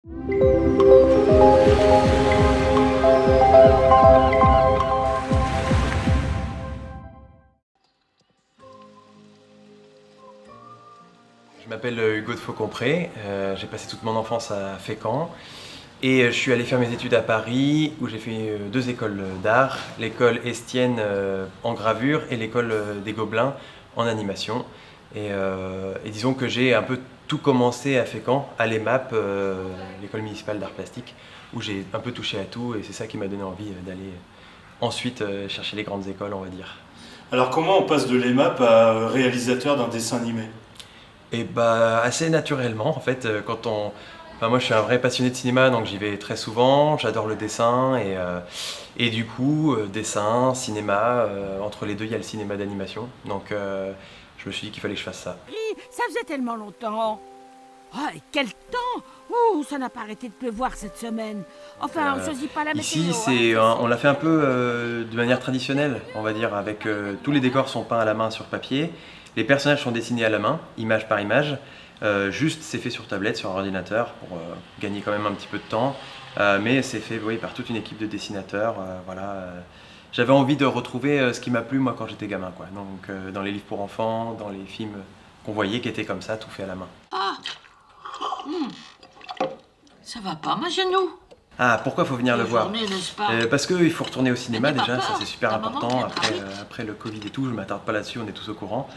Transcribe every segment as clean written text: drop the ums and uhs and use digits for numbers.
Je m'appelle Hugo de Faucompré, j'ai passé toute mon enfance à Fécamp et je suis allé faire mes études à Paris où j'ai fait 2 écoles d'art, l'école Estienne en gravure et l'école des Gobelins en animation. Et disons que j'ai un peu tout commencé à Fécamp, à l'EMAP, l'école municipale d'art plastique, où j'ai un peu touché à tout et c'est ça qui m'a donné envie d'aller ensuite chercher les grandes écoles, on va dire. Alors comment on passe de l'EMAP à réalisateur d'un dessin animé? Et bah assez naturellement en fait enfin, moi je suis un vrai passionné de cinéma donc j'y vais très souvent, j'adore le dessin et du coup dessin, cinéma, entre les deux il y a le cinéma d'animation donc je me suis dit qu'il fallait que je fasse ça. Ça faisait tellement longtemps. Oh, et quel temps! Ouh, ça n'a pas arrêté de pleuvoir cette semaine. Enfin, on choisit pas la météo. Ici on l'a fait un peu de manière traditionnelle on va dire avec tous les décors sont peints à la main sur papier, les personnages sont dessinés à la main, image par image. Juste c'est fait sur tablette, sur ordinateur pour gagner quand même un petit peu de temps, mais c'est fait oui, par toute une équipe de dessinateurs. Voilà, j'avais envie de retrouver ce qui m'a plu moi quand j'étais gamin, quoi. Donc dans les livres pour enfants, dans les films qu'on voyait qui étaient comme ça, tout fait à la main. Ah, ça va pas, ma genou. Ah, pourquoi faut venir le voir? Journée, n'est-ce pas? Parce qu'il faut retourner au cinéma Mais n'aie pas déjà, ça peur, c'est super ta maman important viendra vite. après le Covid et tout, je ne m'attarde pas là-dessus, on est tous au courant.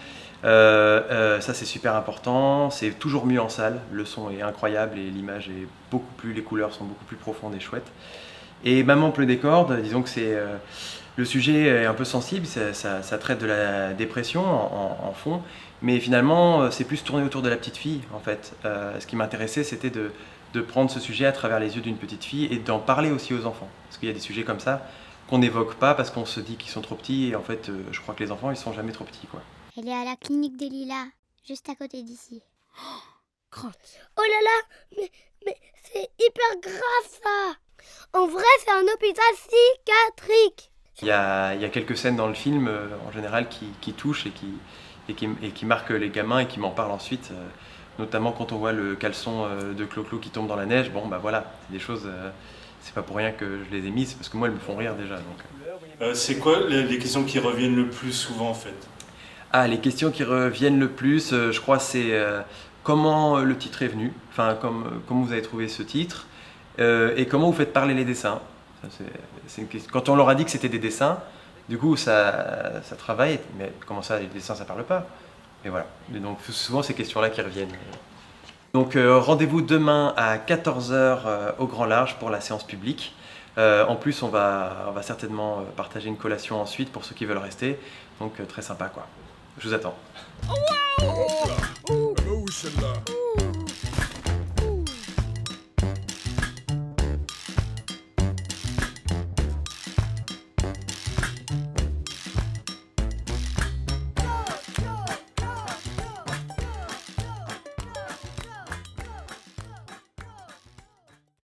Ça c'est super important, c'est toujours mieux en salle, le son est incroyable et l'image est beaucoup plus, les couleurs sont beaucoup plus profondes et chouettes. Et Maman pleut des cordes, disons que le sujet est un peu sensible, ça traite de la dépression en fond, mais finalement c'est plus tourné autour de la petite fille en fait. Ce qui m'intéressait c'était de prendre ce sujet à travers les yeux d'une petite fille et d'en parler aussi aux enfants. Parce qu'il y a des sujets comme ça qu'on n'évoque pas parce qu'on se dit qu'ils sont trop petits et en fait je crois que les enfants ils sont jamais trop petits, quoi. Elle est à la clinique des Lilas, juste à côté d'ici. Crotte. Oh là là, mais c'est hyper grave ça. En vrai, c'est un hôpital psychiatrique. Il y a quelques scènes dans le film en général qui touchent et qui marquent les gamins et qui m'en parlent ensuite. Notamment quand on voit le caleçon de Clo-Clo qui tombe dans la neige, bon bah voilà, c'est des choses, c'est pas pour rien que je les ai mises, parce que moi elles me font rire déjà. Donc. C'est quoi les questions qui reviennent le plus souvent en fait? Ah, les questions qui reviennent le plus, je crois c'est comment le titre est venu, enfin comment vous avez trouvé ce titre, et comment vous faites parler les dessins. Ça, c'est une question. Quand on leur a dit que c'était des dessins, du coup ça travaille, mais comment ça les dessins ça parle pas? Et voilà, et donc souvent ces questions-là qui reviennent. Donc rendez-vous demain à 14 h au Grand Large pour la séance publique. En plus on va certainement partager une collation ensuite pour ceux qui veulent rester, donc très sympa quoi. Je vous attends.